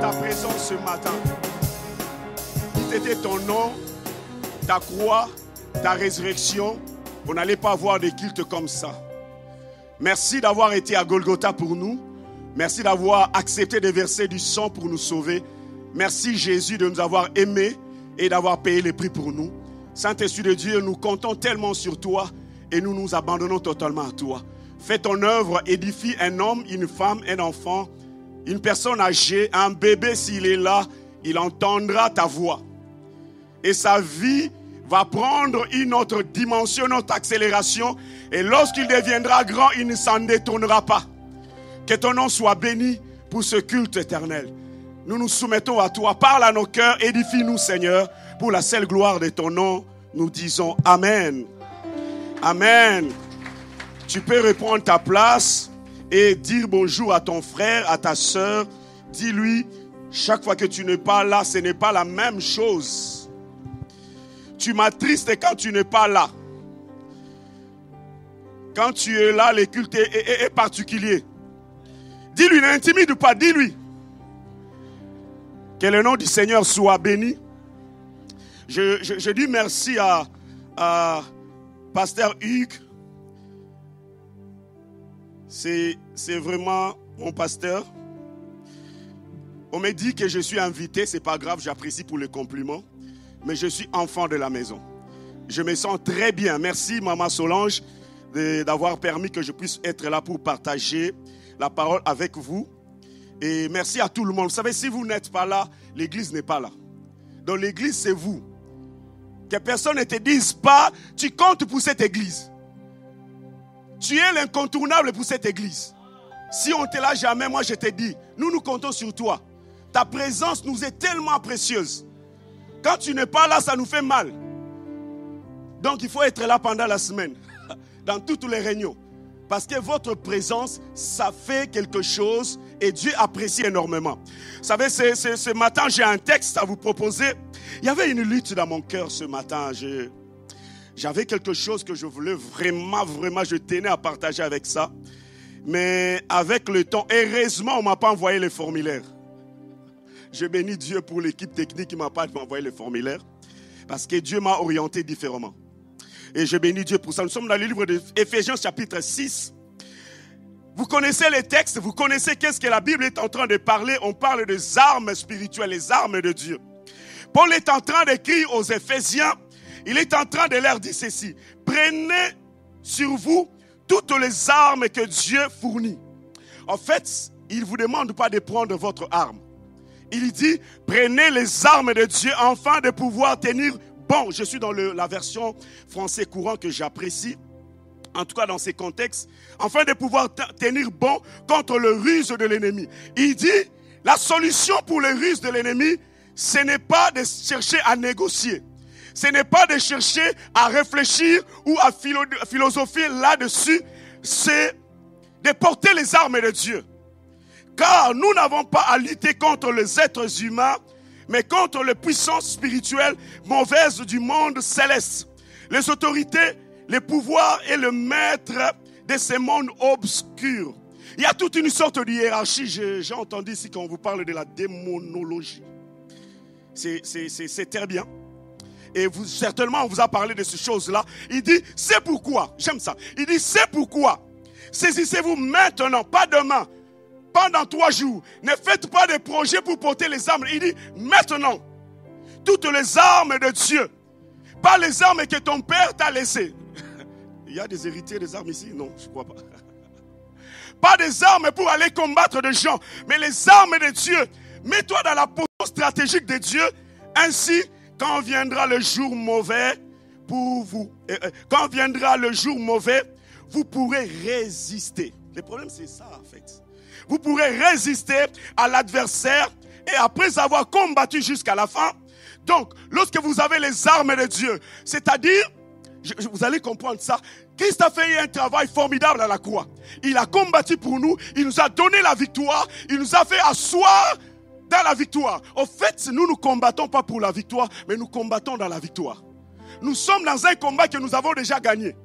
Ta présence ce matin. Si c'était ton nom, ta croix, ta résurrection, on n'allait pas avoir des cultes comme ça. Merci d'avoir été à Golgotha pour nous. Merci d'avoir accepté de verser du sang pour nous sauver. Merci Jésus de nous avoir aimés et d'avoir payé le prix pour nous. Saint-Esprit de Dieu, nous comptons tellement sur toi et nous nous abandonnons totalement à toi. Fais ton œuvre, édifie un homme, une femme, un enfant, une personne âgée, un bébé, s'il est là, il entendra ta voix. Et sa vie va prendre une autre dimension, une autre accélération. Et lorsqu'il deviendra grand, il ne s'en détournera pas. Que ton nom soit béni pour ce culte éternel. Nous nous soumettons à toi. Parle à nos cœurs, édifie-nous, Seigneur. Pour la seule gloire de ton nom, nous disons Amen. Amen. Tu peux reprendre ta place et dire bonjour à ton frère, à ta soeur. Dis-lui, chaque fois que tu n'es pas là, ce n'est pas la même chose. Tu m'attristes quand tu n'es pas là. Quand tu es là, le culte est particulier. Dis-lui, n'intimide pas, dis-lui. Que le nom du Seigneur soit béni. Je dis merci à Pasteur Hugues. C'est vraiment mon pasteur. On me dit que je suis invité, c'est pas grave, j'apprécie pour le compliment. Mais je suis enfant de la maison. Je me sens très bien. Merci Maman Solange d'avoir permis que je puisse être là pour partager la parole avec vous. Et merci à tout le monde. Vous savez, si vous n'êtes pas là, l'église n'est pas là. Donc l'église, c'est vous. Que personne ne te dise pas, tu comptes pour cette église. Tu es l'incontournable pour cette église. Si on ne te l'a jamais, moi je te dis, nous comptons sur toi. Ta présence nous est tellement précieuse. Quand tu n'es pas là, ça nous fait mal. Donc il faut être là pendant la semaine, dans toutes les réunions. Parce que votre présence, ça fait quelque chose et Dieu apprécie énormément. Vous savez, ce matin, j'ai un texte à vous proposer. Il y avait une lutte dans mon cœur ce matin. J'avais quelque chose que je voulais vraiment, je tenais à partager avec ça. Mais avec le temps, heureusement, on ne m'a pas envoyé les formulaires. Je bénis Dieu pour l'équipe technique qui ne m'a pas envoyé les formulaires. Parce que Dieu m'a orienté différemment. Et je bénis Dieu pour ça. Nous sommes dans le livre d'Éphésiens chapitre 6. Vous connaissez les textes, vous connaissez qu'est-ce que la Bible est en train de parler. On parle des armes spirituelles, les armes de Dieu. Paul est en train d'écrire aux Éphésiens. Il est en train de leur dire ceci. Prenez sur vous toutes les armes que Dieu fournit. En fait, il ne vous demande pas de prendre votre arme. Il dit, prenez les armes de Dieu afin de pouvoir tenir bon. Je suis dans la version français courant que j'apprécie. En tout cas dans ces contextes. Afin de pouvoir tenir bon contre le ruse de l'ennemi. Il dit, la solution pour le ruse de l'ennemi, ce n'est pas de chercher à négocier. Ce n'est pas de chercher à réfléchir ou à philosopher là-dessus. C'est de porter les armes de Dieu. Car nous n'avons pas à lutter contre les êtres humains, mais contre les puissances spirituelles mauvaises du monde céleste. Les autorités, les pouvoirs et le maître de ces mondes obscurs. Il y a toute une sorte de hiérarchie. J'ai entendu ici quand on vous parle de la démonologie. C'est très bien. Et certainement, on vous a parlé de ces choses-là. Il dit, c'est pourquoi, j'aime ça. Il dit, c'est pourquoi, saisissez-vous maintenant, pas demain, pendant 3 jours. Ne faites pas de projets pour porter les armes. Il dit, maintenant, toutes les armes de Dieu, pas les armes que ton père t'a laissées. Il y a des héritiers des armes ici? Non, je ne crois pas. Pas des armes pour aller combattre des gens, mais les armes de Dieu. Mets-toi dans la position stratégique de Dieu, ainsi quand viendra le jour mauvais pour vous, quand viendra le jour mauvais, vous pourrez résister. Le problème, c'est ça, en fait. Vous pourrez résister à l'adversaire et après avoir combattu jusqu'à la fin. Donc, lorsque vous avez les armes de Dieu, c'est-à-dire, vous allez comprendre ça, Christ a fait un travail formidable à la croix. Il a combattu pour nous, il nous a donné la victoire, il nous a fait asseoir dans la victoire. En fait, nous ne combattons pas pour la victoire, mais nous combattons dans la victoire. Nous sommes dans un combat que nous avons déjà gagné.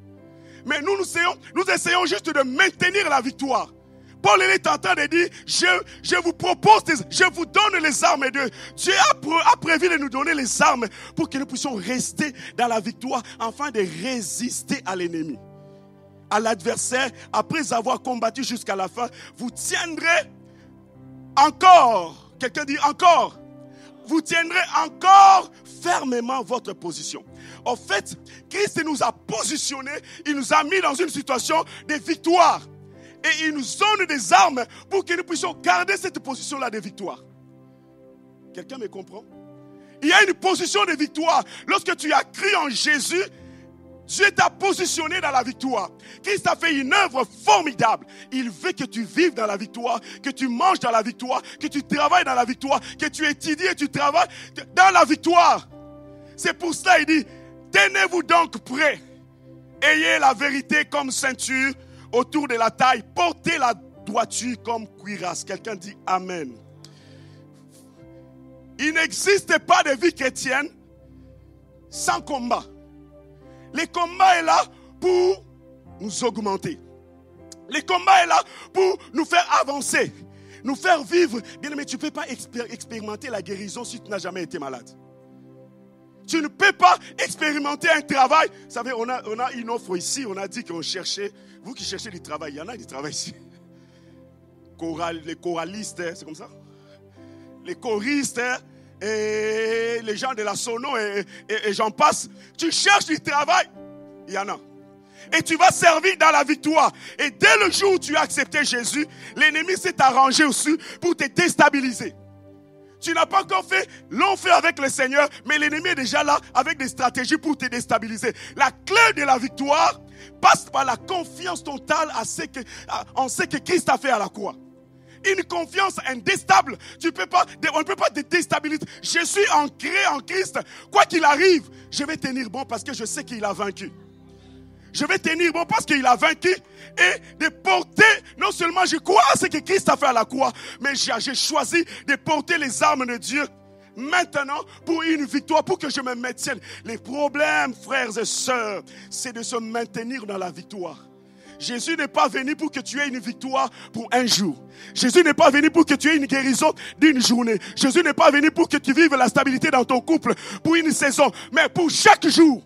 Mais nous essayons juste de maintenir la victoire. Paul est en train de dire, je vous propose, je vous donne les armes de Dieu. Dieu a prévu de nous donner les armes pour que nous puissions rester dans la victoire, afin de résister à l'ennemi, à l'adversaire. Après avoir combattu jusqu'à la fin, vous tiendrez encore, quelqu'un dit encore, vous tiendrez encore fermement votre position. En fait, Christ nous a positionnés, il nous a mis dans une situation de victoire. Et il nous donne des armes pour que nous puissions garder cette position-là de victoire. Quelqu'un me comprend? Il y a une position de victoire. Lorsque tu as cru en Jésus, Dieu t'a positionné dans la victoire. Christ a fait une œuvre formidable. Il veut que tu vives dans la victoire, que tu manges dans la victoire, que tu travailles dans la victoire, que tu étudies et tu travailles dans la victoire. C'est pour cela qu'il dit, tenez-vous donc prêts. Ayez la vérité comme ceinture autour de la taille, portez la droiture comme cuirasse. Quelqu'un dit Amen. Il n'existe pas de vie chrétienne sans combat. Le combat est là pour nous augmenter. Le combat est là pour nous faire avancer, nous faire vivre. Bien aimé, tu ne peux pas expérimenter la guérison si tu n'as jamais été malade. Tu ne peux pas expérimenter un travail. Vous savez, on a une offre ici, on a dit qu'on cherchait. Vous qui cherchez du travail, il y en a qui travaillent ici. Les choralistes, c'est comme ça? Les choristes et les gens de la sono et j'en passe. Tu cherches du travail, il y en a. Et tu vas servir dans la victoire. Et dès le jour où tu as accepté Jésus, l'ennemi s'est arrangé aussi pour te déstabiliser. Tu n'as pas encore fait long feu avec le Seigneur, mais l'ennemi est déjà là avec des stratégies pour te déstabiliser. La clé de la victoire passe par la confiance totale en ce que Christ a fait à la croix. Une confiance indéstable, on ne peut pas te déstabiliser. Je suis ancré en Christ. Quoi qu'il arrive, je vais tenir bon parce que je sais qu'il a vaincu. Je vais tenir bon parce qu'il a vaincu et de porter, non seulement je crois à ce que Christ a fait à la croix, mais j'ai choisi de porter les armes de Dieu maintenant pour une victoire, pour que je me maintienne. Les problèmes, frères et sœurs, c'est de se maintenir dans la victoire. Jésus n'est pas venu pour que tu aies une victoire pour un jour. Jésus n'est pas venu pour que tu aies une guérison d'une journée. Jésus n'est pas venu pour que tu vives la stabilité dans ton couple pour une saison, mais pour chaque jour.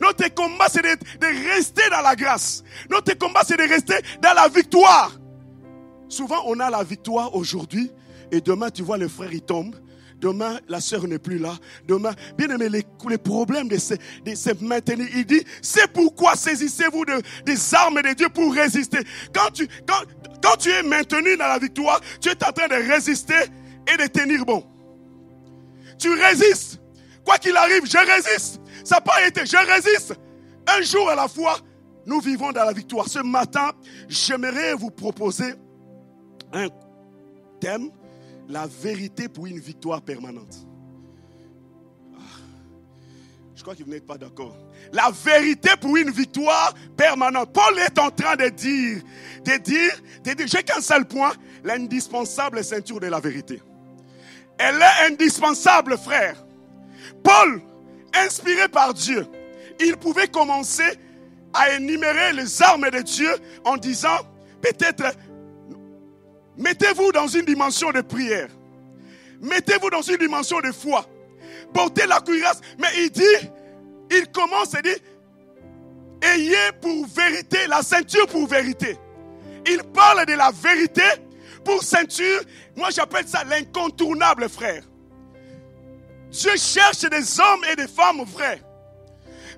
Notre combat, c'est de rester dans la grâce. Notre combat, c'est de rester dans la victoire. Souvent, on a la victoire aujourd'hui et demain, tu vois, le frère, il tombe. Demain, la sœur n'est plus là. Demain, bien aimé, les problèmes de se maintenir. Il dit, c'est pourquoi saisissez-vous des armes de Dieu pour résister. Quand tu es maintenu dans la victoire, tu es en train de résister et de tenir bon. Tu résistes. Quoi qu'il arrive, je résiste. Ça n'a pas été, je résiste. Un jour à la fois, nous vivons dans la victoire. Ce matin, j'aimerais vous proposer un thème, la vérité pour une victoire permanente. Je crois que vous n'êtes pas d'accord. La vérité pour une victoire permanente. Paul est en train de dire, j'ai qu'un seul point, l'indispensable ceinture de la vérité. Elle est indispensable, frère. Paul, inspiré par Dieu, il pouvait commencer à énumérer les armes de Dieu en disant, peut-être, mettez-vous dans une dimension de prière. Mettez-vous dans une dimension de foi. Portez la cuirasse. Mais il commence et dit, ayez pour vérité, la ceinture pour vérité. Il parle de la vérité pour ceinture. Moi j'appelle ça l'incontournable, frère. Dieu cherche des hommes et des femmes vrais.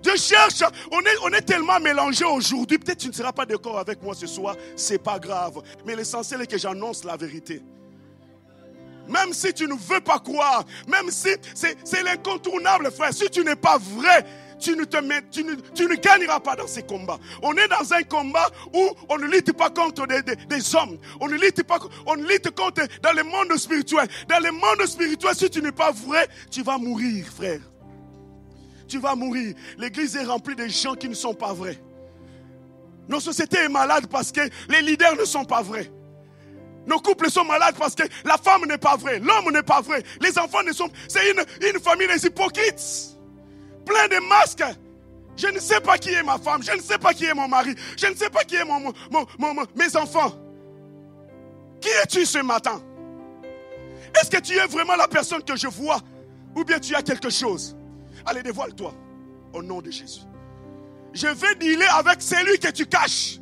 Dieu cherche, on est tellement mélangés aujourd'hui. Peut-être tu ne seras pas d'accord avec moi ce soir, c'est pas grave. Mais l'essentiel est que j'annonce la vérité. Même si tu ne veux pas croire, même si c'est l'incontournable, frère. Si tu n'es pas vrai, tu ne gagneras pas dans ces combats. On est dans un combat où on ne lutte pas contre des hommes. On lutte contre dans le monde spirituel. Dans le monde spirituel, si tu n'es pas vrai, tu vas mourir, frère. Tu vas mourir. L'église est remplie de gens qui ne sont pas vrais. Nos sociétés est malade parce que les leaders ne sont pas vrais. Nos couples sont malades parce que la femme n'est pas vraie, l'homme n'est pas vrai, les enfants ne sont... C'est une famille des hypocrites, plein de masques. Je ne sais pas qui est ma femme, je ne sais pas qui est mon mari, je ne sais pas qui est mes enfants. Qui es-tu ce matin? Est-ce que tu es vraiment la personne que je vois ou bien tu as quelque chose? Allez, dévoile-toi au nom de Jésus. Je vais dealer avec celui que tu caches.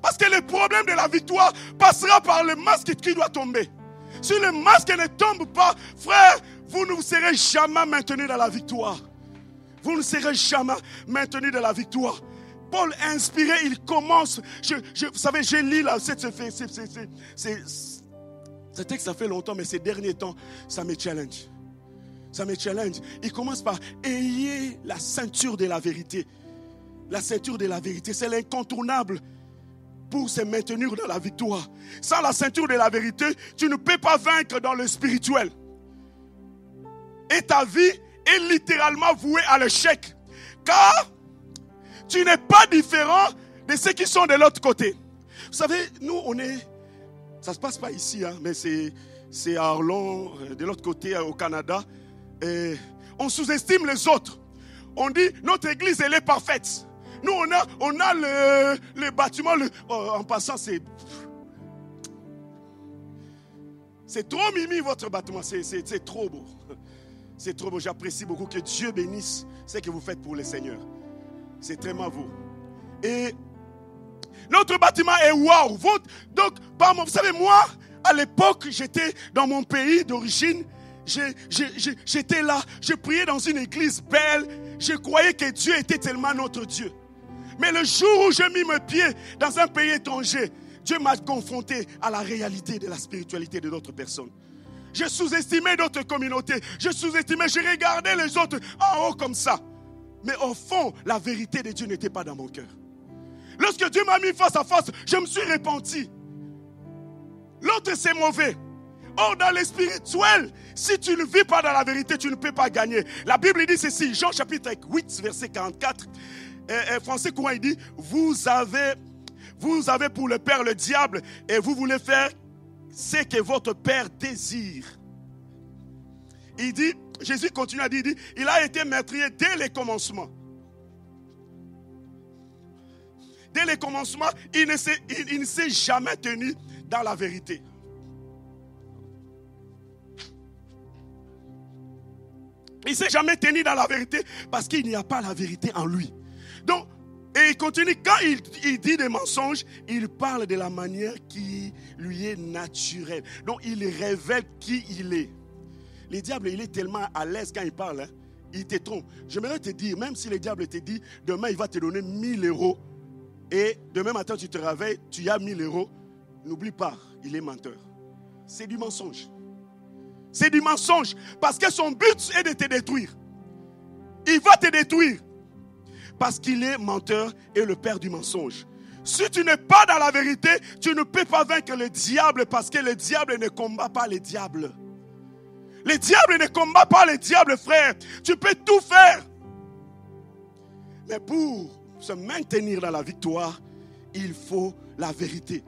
Parce que le problème de la victoire passera par le masque qui doit tomber. Si le masque ne tombe pas, frère, vous ne serez jamais maintenu dans la victoire. Vous ne serez jamais maintenu dans la victoire. Paul inspiré, il commence. Vous savez, j'ai lu là, ce texte, ça fait longtemps, mais ces derniers temps, ça me challenge. Ça me challenge. Il commence par ayez la ceinture de la vérité. La ceinture de la vérité, c'est l'incontournable pour se maintenir dans la victoire. Sans la ceinture de la vérité, tu ne peux pas vaincre dans le spirituel. Et ta vie est littéralement vouée à l'échec. Car tu n'es pas différent de ceux qui sont de l'autre côté. Vous savez, nous, ça ne se passe pas ici, hein, mais c'est à Orlando, de l'autre côté, au Canada. Et on sous-estime les autres. On dit, notre église, elle est parfaite. Nous, on a le bâtiment, en passant, c'est trop mimi votre bâtiment, c'est trop beau. C'est trop beau, j'apprécie beaucoup, que Dieu bénisse ce que vous faites pour le Seigneur. C'est tellement beau. Et notre bâtiment est waouh. Donc, vous savez, moi, à l'époque, j'étais dans mon pays d'origine, j'étais là, je priais dans une église belle, je croyais que Dieu était tellement notre Dieu. Mais le jour où j'ai mis mes pieds dans un pays étranger, Dieu m'a confronté à la réalité de la spiritualité de d'autres personnes. Je sous-estimais d'autres communautés. Je regardais les autres en haut comme ça. Mais au fond, la vérité de Dieu n'était pas dans mon cœur. Lorsque Dieu m'a mis face à face, je me suis repenti. L'autre, c'est mauvais. Or, dans le spirituel, si tu ne vis pas dans la vérité, tu ne peux pas gagner. La Bible dit ceci, Jean chapitre 8, verset 44. Français courant, il dit, vous avez pour le père le diable et vous voulez faire ce que votre père désire. Il dit, Jésus continue à dire, il a été meurtrier dès le commencement. Dès le commencement, il ne s'est jamais tenu dans la vérité. Il ne s'est jamais tenu dans la vérité parce qu'il n'y a pas la vérité en lui. Donc, et il continue, quand il dit des mensonges, il parle de la manière qui lui est naturelle. Donc, il révèle qui il est. Le diable, il est tellement à l'aise quand il parle, hein, il te trompe. J'aimerais te dire, même si le diable te dit, demain, il va te donner 1000 euros, et demain matin, tu te réveilles, tu as 1000 euros, n'oublie pas, il est menteur. C'est du mensonge. C'est du mensonge, parce que son but est de te détruire. Il va te détruire. Parce qu'il est menteur et le père du mensonge. Si tu n'es pas dans la vérité, tu ne peux pas vaincre le diable parce que le diable ne combat pas le diable. Le diable ne combat pas le diable, frère. Tu peux tout faire. Mais pour se maintenir dans la victoire, il faut la vérité.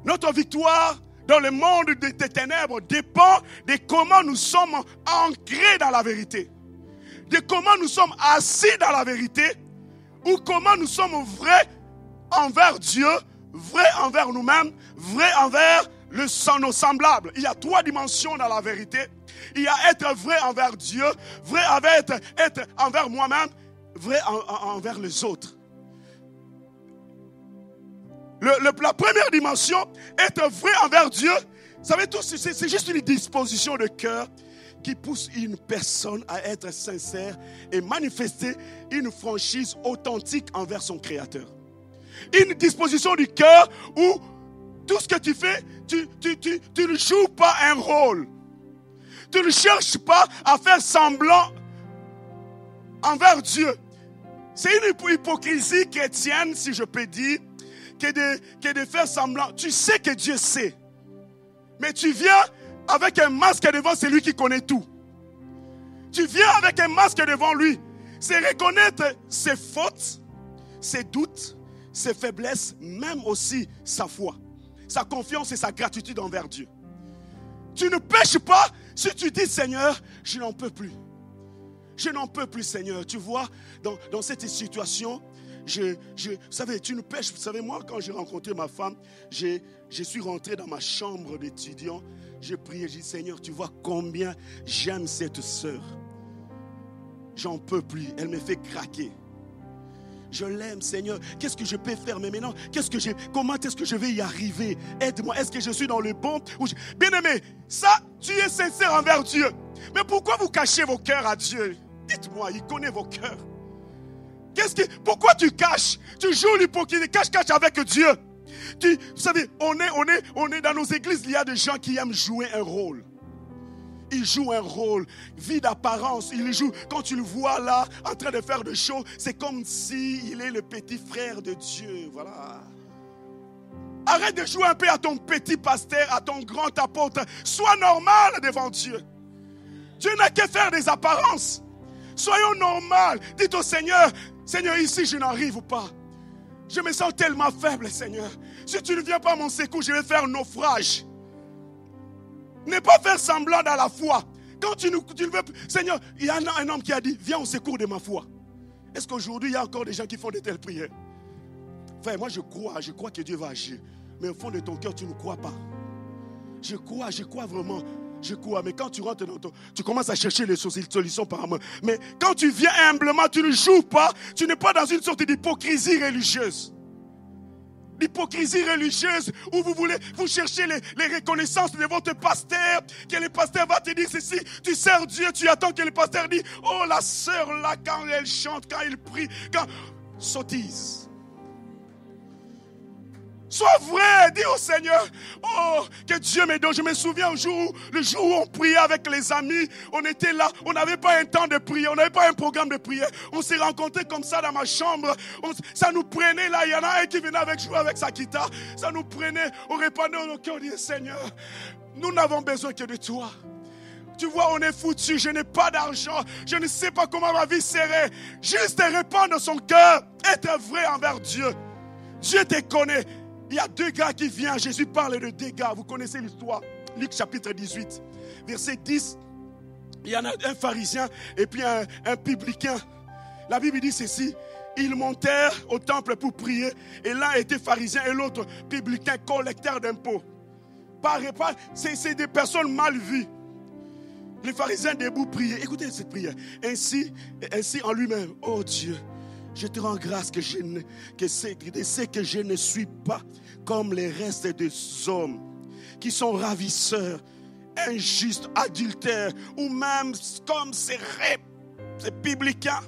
Notre victoire dans le monde des ténèbres dépend de comment nous sommes ancrés dans la vérité. De comment nous sommes assis dans la vérité ou comment nous sommes vrais envers Dieu, vrais envers nous-mêmes, vrais envers nos semblables. Il y a 3 dimensions dans la vérité. Il y a être vrai envers Dieu, vrai être envers moi-même, vrai envers les autres. La première dimension, être vrai envers Dieu, vous savez tous, c'est juste une disposition de cœur qui pousse une personne à être sincère et manifester une franchise authentique envers son Créateur. Une disposition du cœur où tout ce que tu fais, tu ne joues pas un rôle. Tu ne cherches pas à faire semblant envers Dieu. C'est une hypocrisie chrétienne, si je peux dire, que de faire semblant. Tu sais que Dieu sait. Mais tu viens avec un masque devant celui qui connaît tout. Tu viens avec un masque devant lui. C'est reconnaître ses fautes, ses doutes, ses faiblesses, même aussi sa foi, sa confiance et sa gratitude envers Dieu. Tu ne pêches pas si tu dis, Seigneur, je n'en peux plus. Je n'en peux plus, Seigneur. Tu vois, dans cette situation, vous savez, tu ne pêches. Vous savez, moi, quand j'ai rencontré ma femme, je suis rentré dans ma chambre d'étudiant. J'ai prié, j'ai dit, Seigneur, tu vois combien j'aime cette sœur. J'en peux plus. Elle me fait craquer. Je l'aime, Seigneur. Qu'est-ce que je peux faire? Mais maintenant, comment est-ce que je vais y arriver? Aide-moi. Est-ce que je suis dans le bon? Bien-aimé, ça, tu es sincère envers Dieu. Mais pourquoi vous cachez vos cœurs à Dieu? Dites-moi, il connaît vos cœurs. Pourquoi tu caches? Tu joues l'hypocrisie, cache avec Dieu. Vous savez, on est dans nos églises, il y a des gens qui aiment jouer un rôle. Il joue un rôle, vie d'apparence. Il joue, quand tu le vois là, en train de faire des choses, c'est comme s'il est le petit frère de Dieu. Voilà. Arrête de jouer un peu à ton petit pasteur, à ton grand apôtre. Sois normal devant Dieu. Dieu n'a qu'à faire des apparences. Soyons normaux. Dites au Seigneur, Seigneur, ici je n'arrive pas. Je me sens tellement faible, Seigneur. Si tu ne viens pas à mon secours, je vais faire naufrage. Ne pas faire semblant dans la foi. Quand tu ne veux plus, Seigneur, il y a un homme qui a dit, viens au secours de ma foi. Est-ce qu'aujourd'hui, il y a encore des gens qui font de telles prières? Enfin, moi je crois que Dieu va agir. Mais au fond de ton cœur, tu ne crois pas. Je crois vraiment. Je crois, mais quand tu rentres dans tu commences à chercher les solutions par moi. Mais quand tu viens humblement, tu ne joues pas. Tu n'es pas dans une sorte d'hypocrisie religieuse. L'hypocrisie religieuse où vous cherchez les reconnaissances de votre pasteur, que le pasteur va te dire ceci, tu sers Dieu, tu attends que le pasteur dise, oh la sœur là, quand elle chante, quand elle prie, sottise. Sois vrai, dis au Seigneur, oh, que Dieu me donne. Je me souviens le jour où on priait avec les amis, on était là, on n'avait pas un temps de prière, on n'avait pas un programme de prière. On s'est rencontrés comme ça dans ma chambre, ça nous prenait là, il y en a un qui venait jouer avec sa guitare, ça nous prenait, on répandait nos cœurs, on disait, Seigneur, nous n'avons besoin que de toi. Tu vois, on est foutu, je n'ai pas d'argent, je ne sais pas comment ma vie serait. Juste répandre son cœur, être vrai envers Dieu. Dieu te connaît. Il y a deux gars qui viennent, Jésus parle de deux gars, vous connaissez l'histoire. Luc chapitre 18, verset 10. Il y en a un pharisien et puis un publicain. La Bible dit ceci, ils montèrent au temple pour prier et l'un était pharisien et l'autre publicain, collecteur d'impôts. C'est des personnes mal vues. Les pharisiens debout priaient. Écoutez cette prière. Ainsi en lui-même, oh Dieu, je te rends grâce que je ne suis pas comme les restes des hommes qui sont ravisseurs, injustes, adultères, ou même comme ces publicains.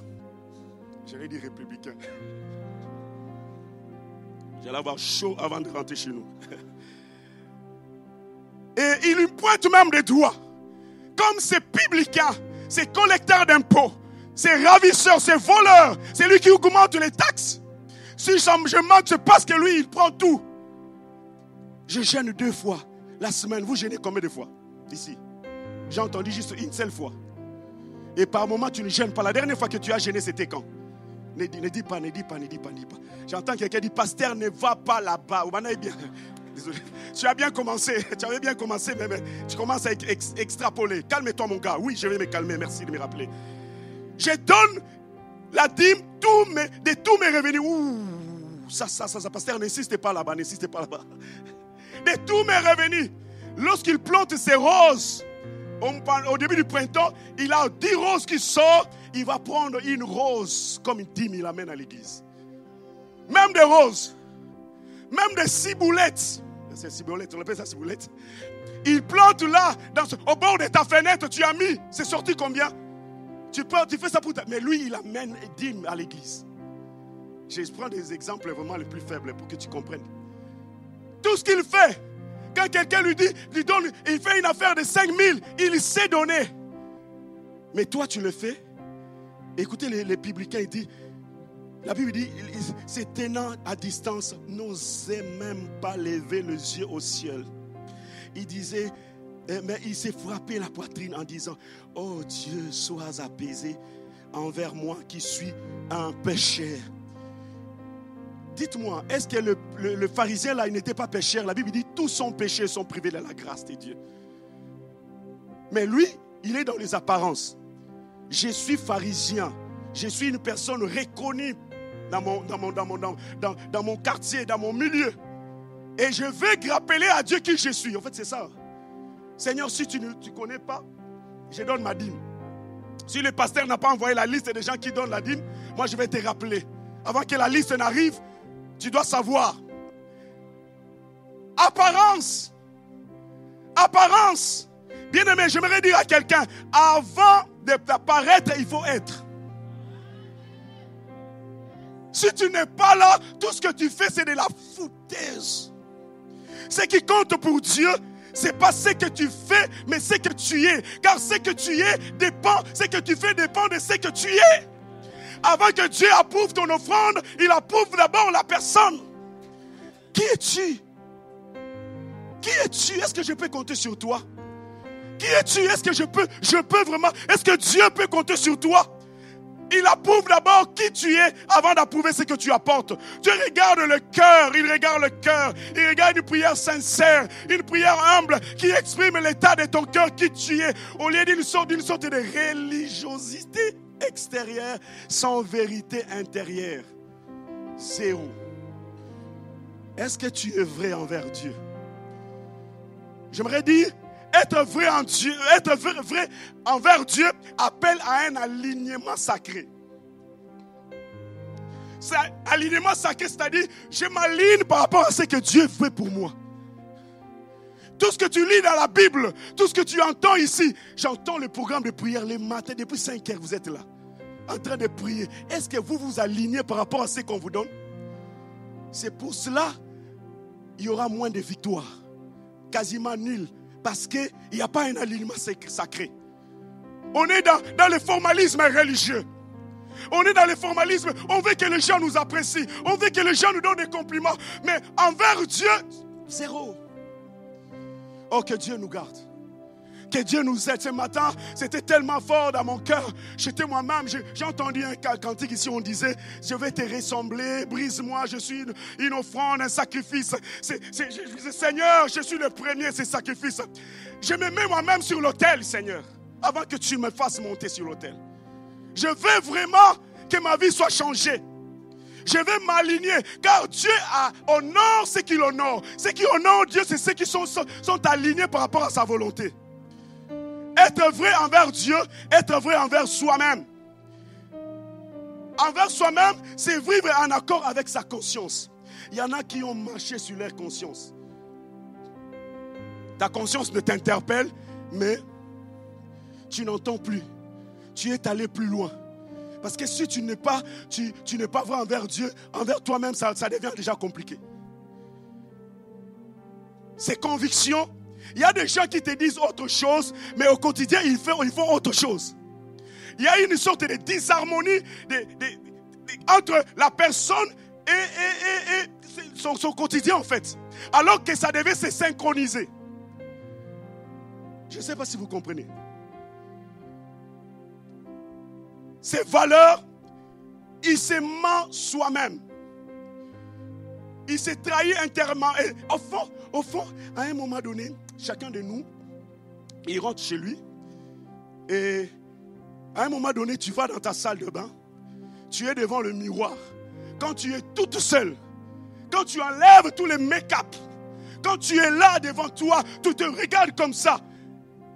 J'allais dire républicains. J'allais avoir chaud avant de rentrer chez nous. Et il lui pointe même des doigts, comme ces publicains, ces collecteurs d'impôts. C'est ravisseur, c'est voleur, c'est lui qui augmente les taxes. Si je manque, c'est parce que lui, il prend tout. Je gêne 2 fois la semaine. Vous gênez combien de fois ici? J'ai entendu juste une seule fois. Et par moment, tu ne gênes pas. La dernière fois que tu as gêné, c'était quand? Ne dis pas. J'entends quelqu'un dire, pasteur, ne va pas là-bas. Bien. Désolé. Tu as bien commencé. Tu avais bien commencé, mais tu commences à extrapoler. Calme-toi, mon gars. Oui, je vais me calmer. Merci de me rappeler. Je donne la dîme de tous mes revenus. Ouh, ça, pasteur, n'insiste pas là-bas. De tous mes revenus. Lorsqu'il plante ses roses, au début du printemps, il a 10 roses qui sortent. Il va prendre une rose comme une dîme, il l'amène à l'église. Même des roses. Même des ciboulettes. C'est ciboulette, on appelle ça ciboulette. Il plante là, au bord de ta fenêtre, tu as mis. C'est sorti combien? Tu fais ça pour toi. Mais lui, il amène dîme à l'église. Je prends des exemples vraiment les plus faibles pour que tu comprennes. Tout ce qu'il fait, quand quelqu'un lui donne, il fait une affaire de 5 000, il sait donner. Mais toi, tu le fais. Écoutez les publicains, il dit, la Bible dit, ces tenants à distance n'osaient même pas lever les yeux au ciel. Il disait, mais il s'est frappé la poitrine en disant, oh Dieu, sois apaisé envers moi qui suis un pécheur. Dites-moi, est-ce que le pharisien là, il n'était pas pécheur? La Bible dit, tous sont péchés, sont privés de la grâce de Dieu. Mais lui, il est dans les apparences. Je suis pharisien. Je suis une personne reconnue dans mon quartier, dans mon milieu. Et je vais rappeler à Dieu qui je suis. En fait, c'est ça. Seigneur, si tu ne connais pas, je donne ma dîme. Si le pasteur n'a pas envoyé la liste des gens qui donnent la dîme, moi je vais te rappeler. Avant que la liste n'arrive, tu dois savoir. Apparence. Apparence. Bien-aimé, j'aimerais dire à quelqu'un, avant d'apparaître, il faut être. Si tu n'es pas là, tout ce que tu fais, c'est de la foutaise. Ce qui compte pour Dieu, ce n'est pas ce que tu fais, mais ce que tu es. Car ce que tu es dépend, ce que tu fais dépend de ce que tu es. Avant que Dieu approuve ton offrande, il approuve d'abord la personne. Qui es-tu? Qui es-tu? Est-ce que je peux compter sur toi? Qui es-tu? Est-ce que je peux vraiment? Est-ce que Dieu peut compter sur toi? Il approuve d'abord qui tu es avant d'approuver ce que tu apportes. Dieu regarde le cœur, il regarde le cœur. Il regarde une prière sincère, une prière humble qui exprime l'état de ton cœur, qui tu es. Au lieu d'une sorte de religiosité extérieure sans vérité intérieure. Zéro. Est-ce que tu es vrai envers Dieu? J'aimerais dire, être vrai en Dieu, être vrai envers Dieu appelle à un alignement sacré. C'est un alignement sacré, c'est-à-dire je m'aligne par rapport à ce que Dieu fait pour moi. Tout ce que tu lis dans la Bible, tout ce que tu entends ici, j'entends le programme de prière les matins, depuis 5 heures vous êtes là, en train de prier. Est-ce que vous vous alignez par rapport à ce qu'on vous donne? C'est pour cela il y aura moins de victoires, quasiment nul. Parce qu'il n'y a pas un alignement sacré. On est dans le formalisme religieux. On est dans le formalisme. On veut que les gens nous apprécient. On veut que les gens nous donnent des compliments. Mais envers Dieu, zéro. Oh, que Dieu nous garde. Que Dieu nous aide. Ce matin, c'était tellement fort dans mon cœur. J'étais moi-même, j'ai entendu un cantique ici, on disait, je vais te ressembler, brise-moi, je suis une offrande, un sacrifice. Je disais, Seigneur, je suis le premier, ce sacrifice. Je me mets moi-même sur l'autel, Seigneur, avant que tu me fasses monter sur l'autel. Je veux vraiment que ma vie soit changée. Je vais m'aligner, car Dieu honore ce qu'il honore. Ce qui honore Dieu, c'est ceux qui sont alignés par rapport à sa volonté. Être vrai envers Dieu, être vrai envers soi-même. Envers soi-même, c'est vivre en accord avec sa conscience. Il y en a qui ont marché sur leur conscience. Ta conscience ne t'interpelle, mais tu n'entends plus. Tu es allé plus loin. Parce que si tu n'es pas vrai envers Dieu, envers toi-même, ça devient déjà compliqué. Ces convictions, il y a des gens qui te disent autre chose, mais au quotidien, ils font autre chose. Il y a une sorte de disharmonie entre la personne et son quotidien, en fait. Alors que ça devait se synchroniser. Je ne sais pas si vous comprenez. Ces valeurs, il se ment soi-même. Il s'est trahi intérieurement. Et au fond, à un moment donné, chacun de nous, il rentre chez lui. Et à un moment donné, tu vas dans ta salle de bain. Tu es devant le miroir. Quand tu es toute seule, quand tu enlèves tous les make-up, quand tu es là devant toi, tu te regardes comme ça.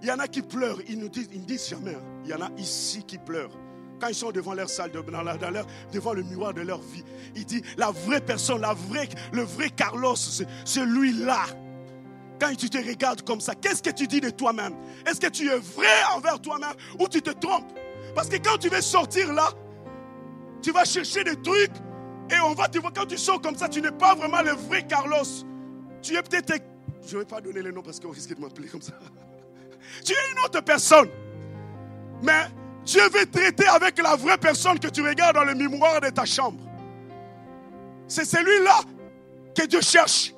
Il y en a qui pleurent. Ils ne disent jamais. Il y en a ici qui pleurent. Quand ils sont devant leur salle de bain, devant le miroir de leur vie, il dit, la vraie personne, le vrai Carlos, c'est celui-là. Quand tu te regardes comme ça, qu'est-ce que tu dis de toi-même? Est-ce que tu es vrai envers toi-même ou tu te trompes? Parce que quand tu veux sortir là, tu vas chercher des trucs et quand tu sors comme ça, tu n'es pas vraiment le vrai Carlos. Tu es peut-être, je ne vais pas donner les noms parce qu'on risque de m'appeler comme ça. Tu es une autre personne. Mais Dieu veut traiter avec la vraie personne que tu regardes dans le miroir de ta chambre. C'est celui-là que Dieu cherche.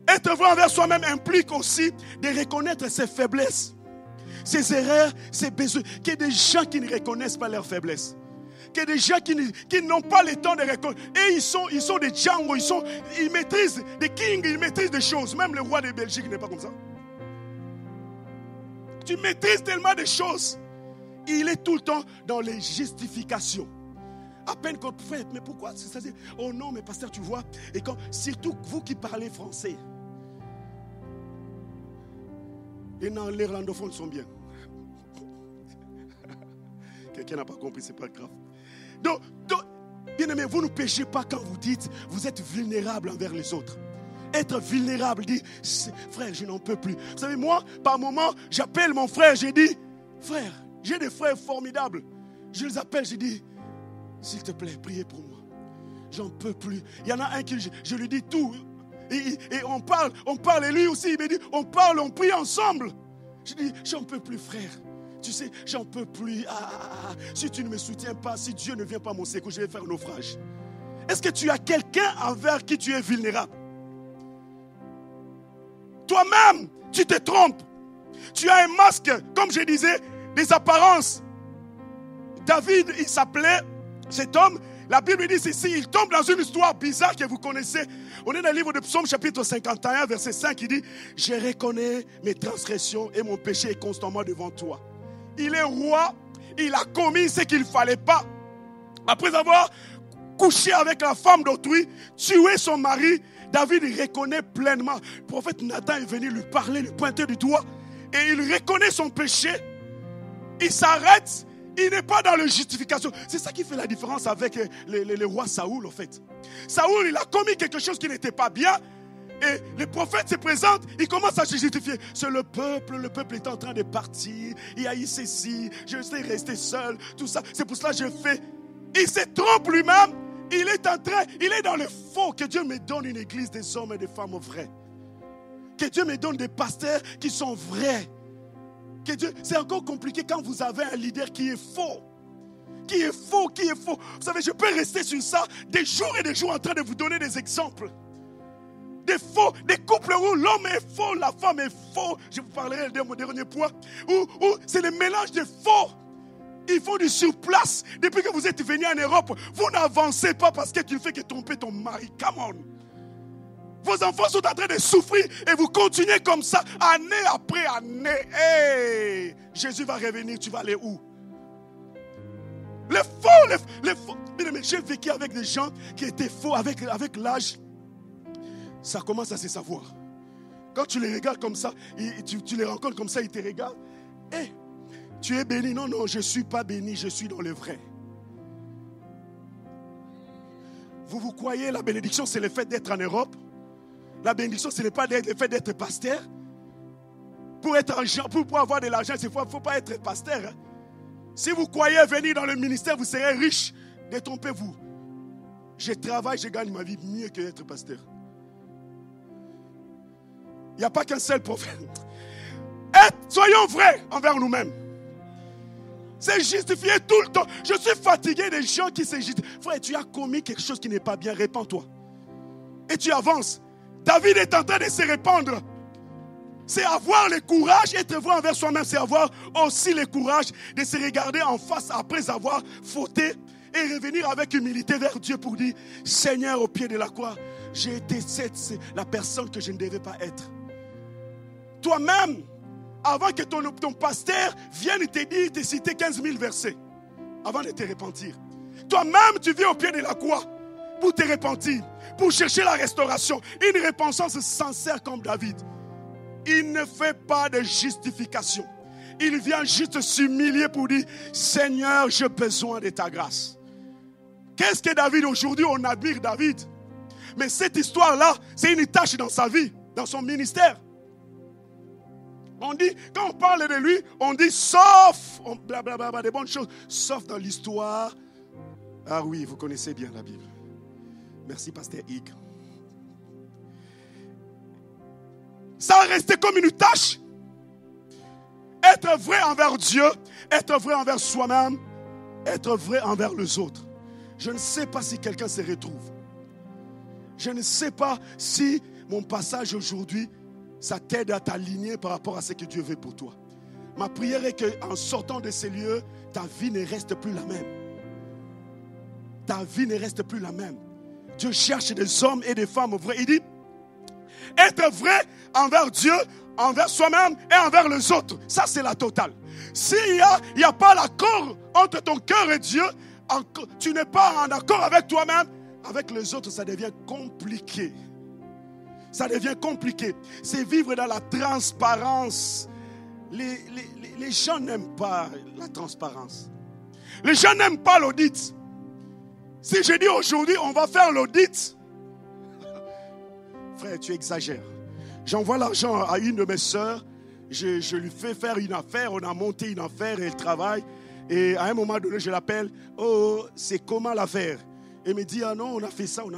Être vrai envers soi-même implique aussi de reconnaître ses faiblesses, ses erreurs, ses besoins. Qu'il y ait des gens qui ne reconnaissent pas leurs faiblesses. Qu'il y ait des gens qui n'ont pas le temps de reconnaître. Et ils sont des Django, ils maîtrisent des kings, ils maîtrisent des choses. Même le roi de Belgique n'est pas comme ça. Tu maîtrises tellement de choses. Il est tout le temps dans les justifications. À peine qu'on fait, mais pourquoi ça dit, oh non, mais pasteur, tu vois, et quand, surtout vous qui parlez français, et non, les néerlandophones sont bien. Quelqu'un n'a pas compris, c'est pas grave. Donc, bien aimé, vous ne péchez pas quand vous dites, vous êtes vulnérable envers les autres. Être vulnérable, dire, frère, je n'en peux plus. Vous savez, moi, par moment, j'appelle mon frère, je dis, frère, j'ai des frères formidables. Je les appelle, je dis, s'il te plaît, priez pour moi. J'en peux plus. Il y en a un qui, je lui dis tout. Et on parle, et lui aussi, il me dit, on parle, on prie ensemble. Je dis, j'en peux plus, frère. Tu sais, j'en peux plus. Si tu ne me soutiens pas, si Dieu ne vient pas à mon secours, je vais faire un naufrage. Est-ce que tu as quelqu'un envers qui tu es vulnérable? Toi-même, tu te trompes. Tu as un masque, comme je disais, des apparences. David, il s'appelait, cet homme, la Bible dit ceci, il tombe dans une histoire bizarre que vous connaissez. On est dans le livre de Psaume chapitre 51, verset 5, il dit, je reconnais mes transgressions et mon péché est constamment devant toi. Il est roi, il a commis ce qu'il ne fallait pas. Après avoir couché avec la femme d'autrui, tué son mari, David reconnaît pleinement. Le prophète Nathan est venu lui parler, lui pointer du doigt. Et il reconnaît son péché. Il s'arrête. Il n'est pas dans la justification. C'est ça qui fait la différence avec le roi Saoul, en fait. Saoul, il a commis quelque chose qui n'était pas bien. Et le prophète se présente, il commence à se justifier. C'est le peuple est en train de partir. Il y a eu ceci, je sais rester seul, tout ça. C'est pour cela que je fais. Il se trompe lui-même. Il est dans le faux. Que Dieu me donne une église des hommes et des femmes vrais. Que Dieu me donne des pasteurs qui sont vrais. C'est encore compliqué quand vous avez un leader qui est faux. Qui est faux. Vous savez, je peux rester sur ça des jours et des jours en train de vous donner des exemples. Des faux, des couples où l'homme est faux, la femme est faux. Je vous parlerai de mon dernier point. Où c'est le mélange de faux. Ils font du surplace. Depuis que vous êtes venu en Europe, vous n'avancez pas parce que tu ne fais que tromper ton mari. Come on. Vos enfants sont en train de souffrir et vous continuez comme ça, année après année. Hey, Jésus va revenir, tu vas aller où? Les faux. Mais j'ai vécu avec des gens qui étaient faux avec l'âge. Ça commence à se savoir. Quand tu les regardes comme ça, tu les rencontres comme ça, ils te regardent. Hey, tu es béni. Non, je ne suis pas béni, je suis dans le vrai. Vous croyez la bénédiction, c'est le fait d'être en Europe? La bénédiction, ce n'est pas le fait d'être pasteur. Pour avoir de l'argent, il ne faut pas être pasteur. Hein. Si vous croyez venir dans le ministère, vous serez riche. Détrompez-vous. Je travaille, je gagne ma vie mieux que d'être pasteur. Il n'y a pas qu'un seul prophète. Soyons vrais envers nous-mêmes. C'est justifié tout le temps. Je suis fatigué des gens qui se justifient. Frère, tu as commis quelque chose qui n'est pas bien, répands-toi. Et tu avances. David est en train de se répandre. C'est avoir le courage, être vrai envers soi-même, c'est avoir aussi le courage de se regarder en face après avoir fauté et revenir avec humilité vers Dieu pour dire, Seigneur, au pied de la croix, j'ai été la personne que je ne devais pas être. Toi-même, avant que ton pasteur vienne te citer 15 000 versets, avant de te repentir. Toi-même, tu viens au pied de la croix pour te repentir, pour chercher la restauration. Une repentance sincère comme David. Il ne fait pas de justification. Il vient juste s'humilier pour dire, Seigneur, j'ai besoin de ta grâce. Qu'est-ce que David aujourd'hui? On admire David. Mais cette histoire-là, c'est une tâche dans sa vie, dans son ministère. On dit, quand on parle de lui, on dit sauf, blablabla, des bonnes choses, sauf dans l'histoire. Ah oui, vous connaissez bien la Bible. Merci, pasteur Hig. Ça a resté comme une tâche. Être vrai envers Dieu, être vrai envers soi-même, être vrai envers les autres. Je ne sais pas si quelqu'un se retrouve. Je ne sais pas si mon passage aujourd'hui, ça t'aide à t'aligner par rapport à ce que Dieu veut pour toi. Ma prière est qu'en sortant de ces lieux, ta vie ne reste plus la même. Ta vie ne reste plus la même. Dieu cherche des hommes et des femmes vrais. Il dit, être vrai envers Dieu, envers soi-même et envers les autres. Ça, c'est la totale. S'il n'y a pas l'accord entre ton cœur et Dieu, tu n'es pas en accord avec toi-même, avec les autres, ça devient compliqué. Ça devient compliqué. C'est vivre dans la transparence. Les gens n'aiment pas la transparence. Les gens n'aiment pas l'audit. Si je dis aujourd'hui, on va faire l'audit, frère, tu exagères. J'envoie l'argent à une de mes sœurs, je lui fais faire une affaire, on a monté une affaire et elle travaille. Et à un moment donné, je l'appelle, oh, c'est comment l'affaire? Elle me dit, ah non, on a fait ça, oh,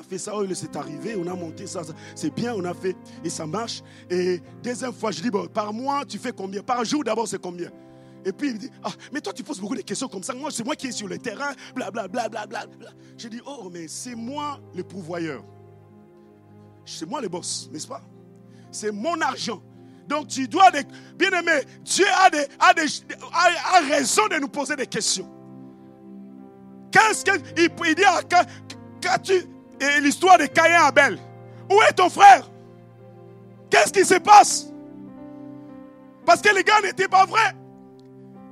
c'est arrivé, on a monté ça, c'est bien, on a fait, et ça marche. Et deuxième fois, je dis, bon, par mois, tu fais combien? Par jour, d'abord, c'est combien? Et puis, il me dit, ah, mais toi, tu poses beaucoup de questions comme ça. Moi, c'est moi qui est sur le terrain, blablabla. Je dis, oh, mais c'est moi le pourvoyeur. C'est moi le boss, n'est-ce pas? C'est mon argent. Donc, tu dois, bien aimé, Dieu a raison de nous poser des questions. Qu'est-ce qu'il dit à l'histoire de Caïn et Abel? Où est ton frère? Qu'est-ce qui se passe? Parce que les gars n'étaient pas vrais.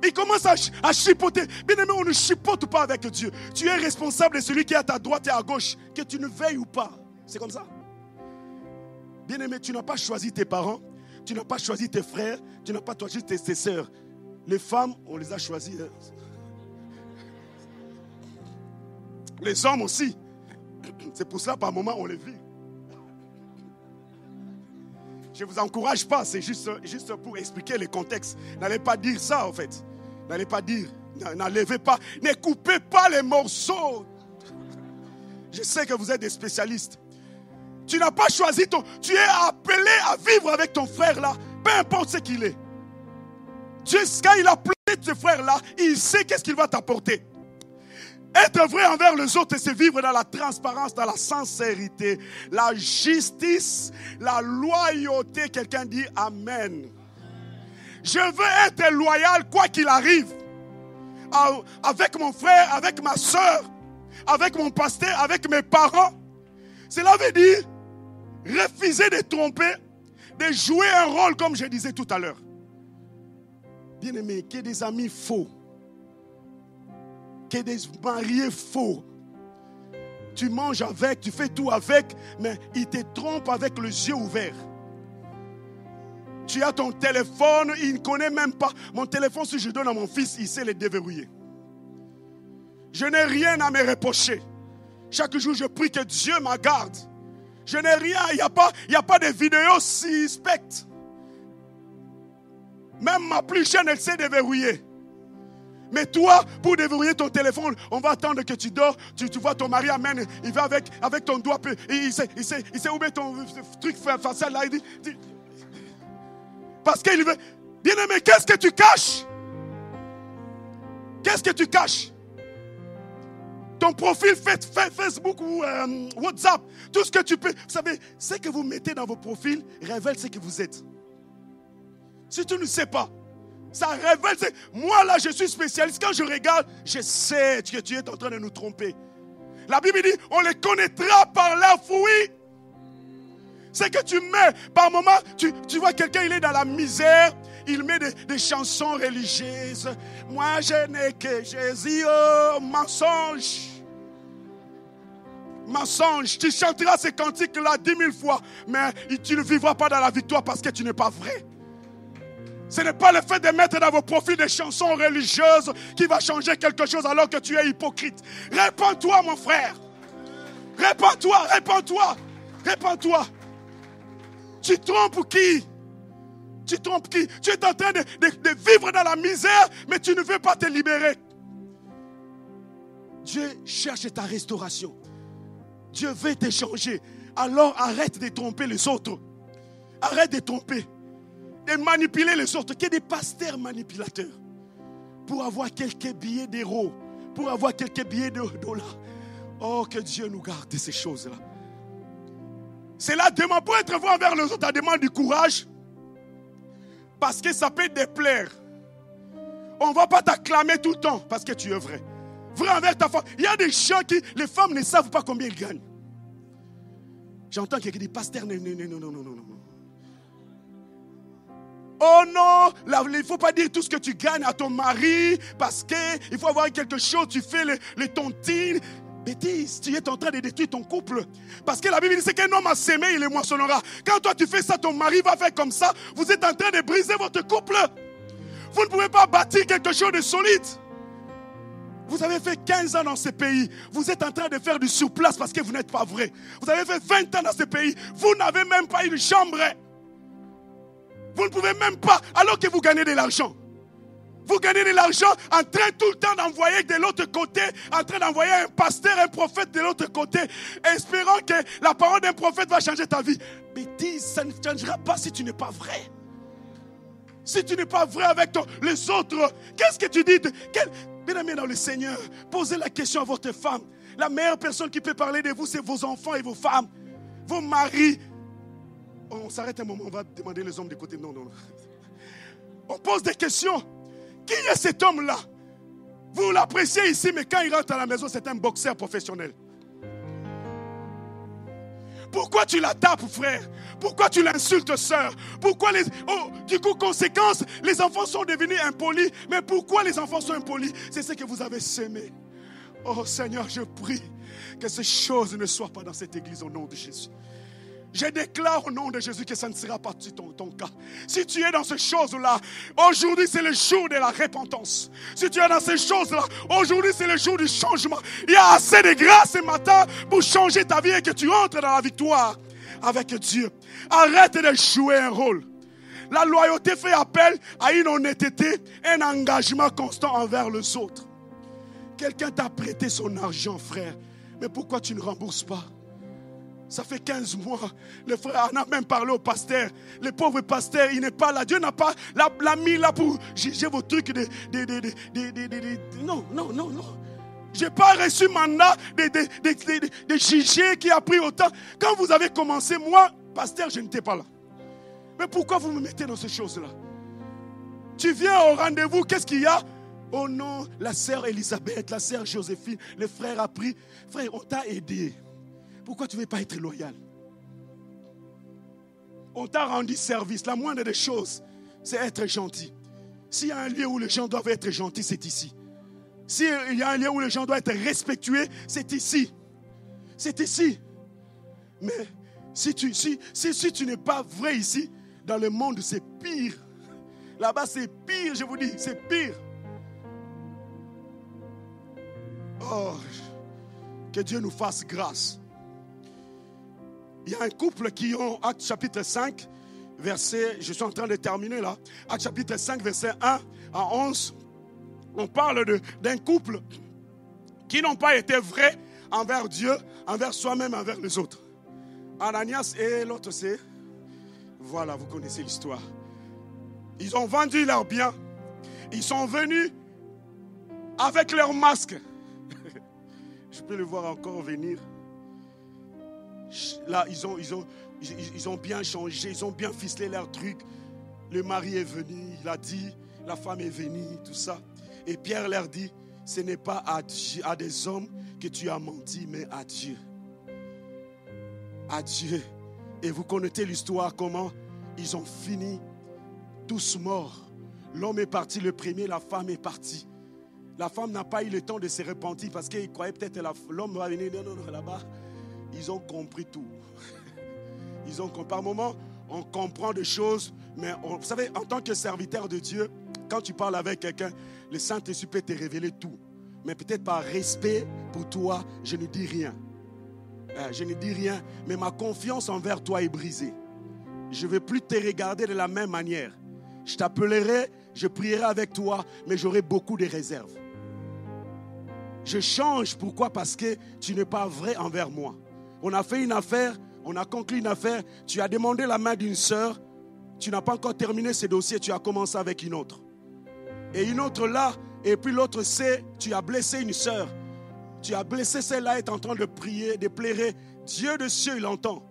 Ils commencent à chipoter. Bien aimé, on ne chipote pas avec Dieu. Tu es responsable de celui qui est à ta droite et à gauche, que tu ne veilles ou pas. C'est comme ça. Bien aimé, tu n'as pas choisi tes parents, tu n'as pas choisi tes frères, tu n'as pas choisi tes sœurs. Les femmes, on les a choisies. Les hommes aussi. C'est pour cela, par moment, on les vit. Je ne vous encourage pas, c'est juste pour expliquer le contexte. N'allez pas dire ça, en fait. N'allez pas dire, n'enlevez pas, ne coupez pas les morceaux. Je sais que vous êtes des spécialistes. Tu n'as pas choisi tu es appelé à vivre avec ton frère là, peu importe ce qu'il est. Dieu, quand il a appelé ce frère là, il sait qu'est-ce qu'il va t'apporter. Être vrai envers les autres, c'est vivre dans la transparence, dans la sincérité, la justice, la loyauté. Quelqu'un dit Amen. Je veux être loyal quoi qu'il arrive. Avec mon frère, avec ma soeur, avec mon pasteur, avec mes parents. Cela veut dire refuser de tromper, de jouer un rôle comme je disais tout à l'heure. Bien aimé, qu'il y ait des amis faux, qu'il y ait des mariés faux. Tu manges avec, tu fais tout avec, mais ils te trompent avec les yeux ouverts. Tu as ton téléphone, il ne connaît même pas. Mon téléphone, si je donne à mon fils, il sait le déverrouiller. Je n'ai rien à me reprocher. Chaque jour, je prie que Dieu m'en garde. Je n'ai rien, il n'y a pas de vidéos suspectes. Même ma plus jeune, elle sait déverrouiller. Mais toi, pour déverrouiller ton téléphone, on va attendre que tu dors. Tu vois ton mari amène, il va avec ton doigt. Il sait où met ton truc facial là. Il dit, parce qu'il veut. Bien aimé, qu'est-ce que tu caches? Qu'est-ce que tu caches? Ton profil Facebook ou WhatsApp, tout ce que tu peux. Vous savez, ce que vous mettez dans vos profils révèle ce que vous êtes. Si tu ne sais pas, ça révèle. Moi là, je suis spécialiste. Quand je regarde, je sais que tu es en train de nous tromper. La Bible dit, on les connaîtra par leurs fruits. C'est que tu mets, par moment, tu vois quelqu'un, il est dans la misère. Il met des chansons religieuses. Moi, je n'ai que Jésus, oh, mensonge. Mensonge. Tu chanteras ces cantiques-là 10 000 fois, mais tu ne vivras pas dans la victoire parce que tu n'es pas vrai. Ce n'est pas le fait de mettre dans vos profils des chansons religieuses qui va changer quelque chose alors que tu es hypocrite. Répands-toi, mon frère. Répands-toi. Tu trompes qui? Tu trompes qui? Tu es en train de vivre dans la misère, mais tu ne veux pas te libérer. Dieu cherche ta restauration. Dieu veut te changer. Alors arrête de tromper les autres. Arrête de tromper. de manipuler les autres, que des pasteurs manipulateurs. Pour avoir quelques billets d'euros, pour avoir quelques billets de dollars. Oh, que Dieu nous garde de ces choses-là. C'est la demande, pour être vrai envers les autres, ça demande du courage. Parce que ça peut déplaire. On ne va pas t'acclamer tout le temps parce que tu es vrai. Vrai envers ta femme. Il y a des gens qui, les femmes ne savent pas combien ils gagnent. J'entends quelqu'un dire, pasteur, non. Oh non, il ne faut pas dire tout ce que tu gagnes à ton mari parce qu'il faut avoir quelque chose, tu fais les tontines. Bêtise, tu es en train de détruire ton couple. Parce que la Bible dit c'est qu'un homme a sémé, il les moissonnera. Quand toi tu fais ça, ton mari va faire comme ça. Vous êtes en train de briser votre couple. Vous ne pouvez pas bâtir quelque chose de solide. Vous avez fait 15 ans dans ce pays. Vous êtes en train de faire du surplace parce que vous n'êtes pas vrai. Vous avez fait 20 ans dans ce pays. Vous n'avez même pas une chambre. Vous ne pouvez même pas, alors que vous gagnez de l'argent. Vous gagnez de l'argent en train tout le temps d'envoyer de l'autre côté, en train d'envoyer un pasteur, un prophète de l'autre côté, espérant que la parole d'un prophète va changer ta vie. Bêtise, ça ne changera pas si tu n'es pas vrai. Si tu n'es pas vrai avec les autres, qu'est-ce que tu dis? Bien-aimés dans le Seigneur, posez la question à votre femme. La meilleure personne qui peut parler de vous, c'est vos enfants et vos femmes, vos maris. On s'arrête un moment, on va demander les hommes de côté. Non. On pose des questions. Qui est cet homme-là? Vous l'appréciez ici, mais quand il rentre à la maison, c'est un boxeur professionnel. Pourquoi tu la tapes, frère? Pourquoi tu l'insultes, sœur? Pourquoi du coup, conséquence, les enfants sont devenus impolis. Mais pourquoi les enfants sont impolis? C'est ce que vous avez semé. Oh Seigneur, je prie que ces choses ne soient pas dans cette église au nom de Jésus. Je déclare au nom de Jésus que ça ne sera pas ton cas. Si tu es dans ces choses-là, aujourd'hui c'est le jour de la repentance. Si tu es dans ces choses-là, aujourd'hui c'est le jour du changement. Il y a assez de grâce ce matin pour changer ta vie et que tu entres dans la victoire avec Dieu. Arrête de jouer un rôle. La loyauté fait appel à une honnêteté, un engagement constant envers les autres. Quelqu'un t'a prêté son argent, frère. Mais pourquoi tu ne rembourses pas? Ça fait 15 mois. Le frère en a même parlé au pasteur. Le pauvre pasteur, il n'est pas là. Dieu n'a pas l'a mis là pour juger vos trucs. Non. Je n'ai pas reçu mandat de juger qui a pris autant. Quand vous avez commencé, moi, pasteur, je n'étais pas là. Mais pourquoi vous me mettez dans ces choses-là? Tu viens au rendez-vous, qu'est-ce qu'il y a? Oh non, la sœur Elisabeth, la sœur Joséphine, le frère a pris. Frère, on t'a aidé. Pourquoi tu ne veux pas être loyal? On t'a rendu service. La moindre des choses, c'est être gentil. S'il y a un lieu où les gens doivent être gentils, c'est ici. S'il y a un lieu où les gens doivent être respectueux, c'est ici. C'est ici. Mais si tu n'es pas vrai ici, dans le monde, c'est pire. Là-bas, c'est pire, je vous dis, c'est pire. Oh, que Dieu nous fasse grâce. Il y a un couple qui ont, Actes chapitre 5, verset, je suis en train de terminer là, Actes chapitre 5, verset 1 à 11, on parle d'un couple qui n'ont pas été vrais envers Dieu, envers soi-même, envers les autres. Ananias et l'autre c'est, voilà, vous connaissez l'histoire. Ils ont vendu leurs biens, ils sont venus avec leurs masques. Je peux le voir encore venir. Là, ils ont bien changé, ils ont bien ficelé leur truc. Le mari est venu, il a dit, la femme est venue, tout ça. Et Pierre leur dit, ce n'est pas à des hommes que tu as menti, mais à Dieu. À Dieu. Et vous connaissez l'histoire, comment ils ont fini tous morts. L'homme est parti le premier, la femme est partie. La femme n'a pas eu le temps de se repentir parce qu'il croyait peut-être l'homme va venir. Non, là-bas. Ils ont compris tout. Ils ont compris. Par moments, on comprend des choses, mais vous savez, en tant que serviteur de Dieu, quand tu parles avec quelqu'un, le Saint-Esprit peut te révéler tout. Mais peut-être par respect pour toi, je ne dis rien. Je ne dis rien, mais ma confiance envers toi est brisée. Je ne vais plus te regarder de la même manière. Je t'appellerai, je prierai avec toi, mais j'aurai beaucoup de réserves. Je change, pourquoi? Parce que tu n'es pas vrai envers moi. On a fait une affaire, on a conclu une affaire, tu as demandé la main d'une sœur, Tu n'as pas encore terminé ce dossier, tu as commencé avec une autre. Et une autre là, et puis l'autre c'est, tu as blessé une sœur. Tu as blessé celle-là, est en train de prier, de pleurer. Dieu de cieux, il entend.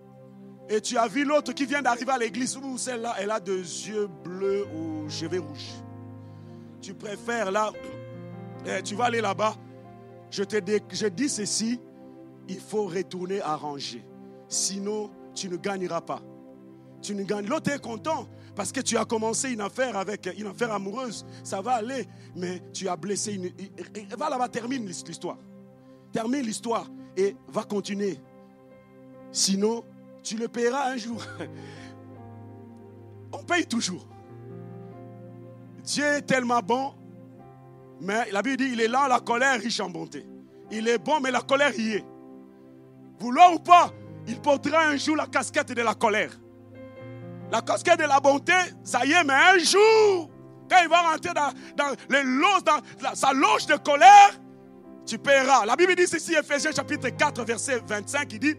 Et tu as vu l'autre qui vient d'arriver à l'église, où celle-là, elle a des yeux bleus ou cheveux rouges. Tu préfères là, tu vas aller là-bas. Je dis ceci, il faut retourner à ranger. Sinon, tu ne gagneras pas. Tu ne gagnes. L'autre est content parce que tu as commencé une affaire amoureuse. Ça va aller, mais tu as blessé une. Va là-bas, termine l'histoire. Termine l'histoire et va continuer. Sinon, tu le paieras un jour. On paye toujours. Dieu est tellement bon, mais la Bible dit, il est lent à la colère, riche en bonté. Il est bon, mais la colère y est. Vouloir ou pas, il portera un jour la casquette de la colère. La casquette de la bonté, ça y est, mais un jour, quand il va rentrer dans sa loge de colère, tu paieras. La Bible dit ceci, Ephésiens chapitre 4, verset 25, il dit,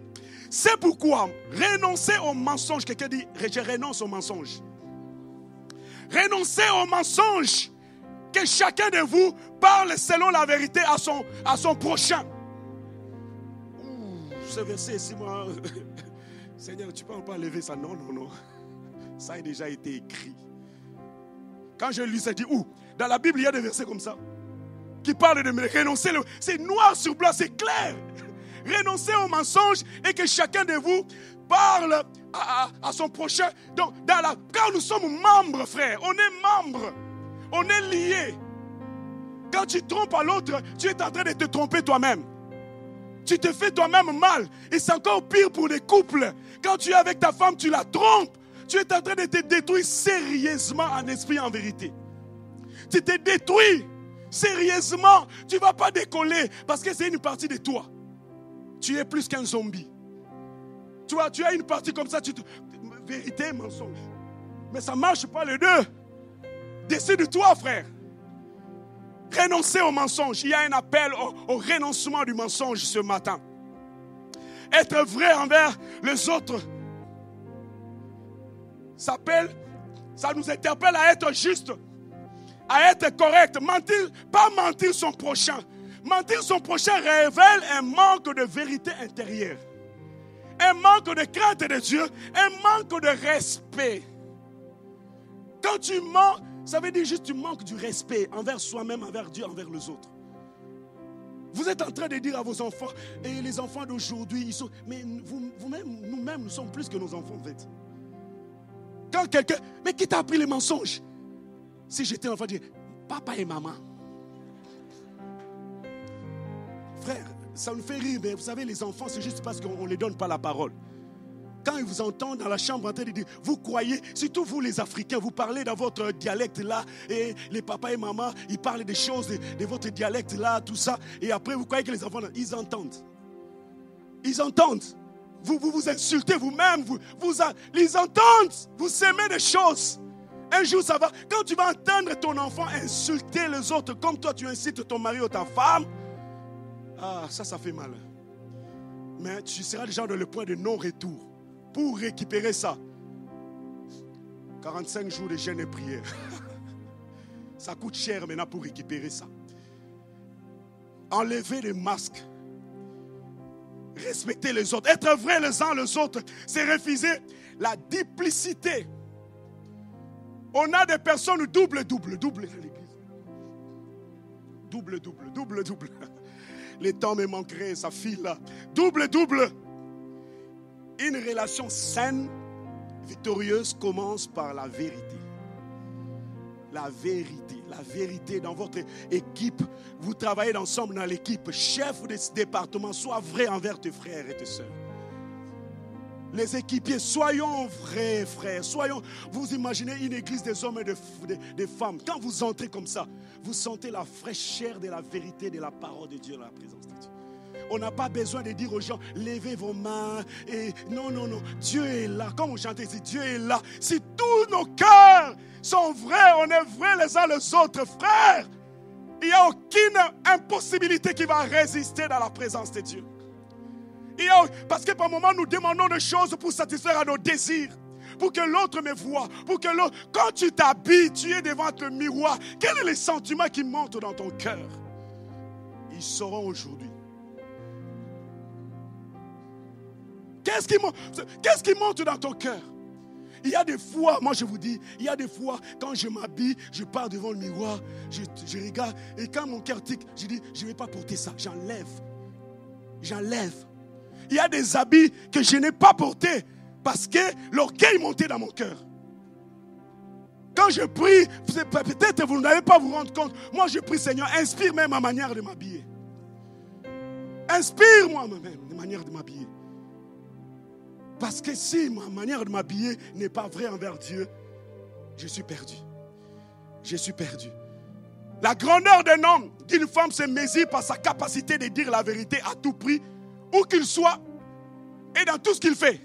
c'est pourquoi renoncez au mensonge. Quelqu'un dit, je renonce au mensonge. Renoncez au mensonge. Que chacun de vous parle selon la vérité à son prochain. Ce verset ici, moi, Seigneur, tu ne peux pas lever ça. Non. Ça a déjà été écrit. Quand je lis ça, je dis, dans la Bible, il y a des versets comme ça qui parlent de renoncer. C'est noir sur blanc, c'est clair. Renoncez au mensonge et que chacun de vous parle à son prochain. Donc, quand nous sommes membres, frère, on est membres. On est liés. Quand tu trompes à l'autre, tu es en train de te tromper toi-même. Tu te fais toi-même mal. Et c'est encore pire pour les couples. Quand tu es avec ta femme, tu la trompes. Tu es en train de te détruire sérieusement en esprit et en vérité. Tu te détruis sérieusement. Tu ne vas pas décoller parce que c'est une partie de toi. Tu es plus qu'un zombie. Tu as une partie comme ça. Vérité, mensonge. Mais ça ne marche pas les deux. Décide-toi, frère. Renoncez au mensonge. Il y a un appel au renoncement du mensonge ce matin. Être vrai envers les autres. Ça nous interpelle à être juste, à être correct. Mentir, pas mentir son prochain. Mentir son prochain révèle un manque de vérité intérieure. Un manque de crainte de Dieu. Un manque de respect. Quand tu mens, ça veut dire juste que tu manques du respect envers soi-même, envers Dieu, envers les autres. Vous êtes en train de dire à vos enfants, et les enfants d'aujourd'hui, ils sont... Mais vous-même, nous-mêmes, nous sommes plus que nos enfants en fait. Quand quelqu'un... Mais qui t'a appris les mensonges? Si j'étais enfant, je dirais, papa et maman. Frère, ça nous fait rire, mais vous savez, les enfants, c'est juste parce qu'on ne les donne pas la parole. Quand ils vous entendent dans la chambre en train de dire, vous croyez, surtout vous les Africains, vous parlez dans votre dialecte là, et les papas et mamans, ils parlent des choses de votre dialecte là, tout ça, et après vous croyez que les enfants, ils entendent. Ils entendent. Vous insultez vous-même, ils entendent, vous s'aimez des choses. Un jour ça va, quand tu vas entendre ton enfant insulter les autres comme toi tu incites ton mari ou ta femme, ça fait mal. Mais tu seras déjà dans le point de non-retour. Pour récupérer ça, 45 jours de jeûne et prière. Ça coûte cher maintenant pour récupérer ça. Enlever les masques. Respecter les autres. Être vrai les uns les autres. C'est refuser la duplicité. On a des personnes double dans l'église. Double. Les temps me manqueraient, ça file là. Double. Une relation saine, victorieuse, commence par la vérité. La vérité dans votre équipe. Vous travaillez ensemble dans l'équipe. Chef de ce département, sois vrai envers tes frères et tes sœurs. Les équipiers, soyons vrais, frères. Vous imaginez une église des hommes et des femmes. Quand vous entrez comme ça, vous sentez la fraîcheur de la vérité, de la parole de Dieu dans la présence de Dieu. On n'a pas besoin de dire aux gens, levez vos mains. Et non. Dieu est là. Comme on chantait ici, Dieu est là. Si tous nos cœurs sont vrais, on est vrais les uns les autres, frères, il n'y a aucune impossibilité qui va résister dans la présence de Dieu. Parce que par moments, nous demandons des choses pour satisfaire à nos désirs, pour que l'autre me voie, pour que l'autre... Quand tu t'habilles, tu es devant le miroir, quel est le sentiment qui monte dans ton cœur? Ils sauront aujourd'hui. Qu'est-ce qui monte dans ton cœur? Il y a des fois, moi je vous dis, il y a des fois, quand je m'habille, je pars devant le miroir, je regarde, et quand mon cœur tique, je dis, je ne vais pas porter ça, j'enlève. Il y a des habits que je n'ai pas portés, parce que l'orgueil montait dans mon cœur. Quand je prie, peut-être vous n'allez pas vous rendre compte, moi je prie, Seigneur, inspire même ma manière de m'habiller. Inspire-moi même la manière de m'habiller. Parce que si ma manière de m'habiller n'est pas vraie envers Dieu, je suis perdu. Je suis perdu. La grandeur d'un homme, d'une femme se mesure par sa capacité de dire la vérité à tout prix, où qu'il soit et dans tout ce qu'il fait.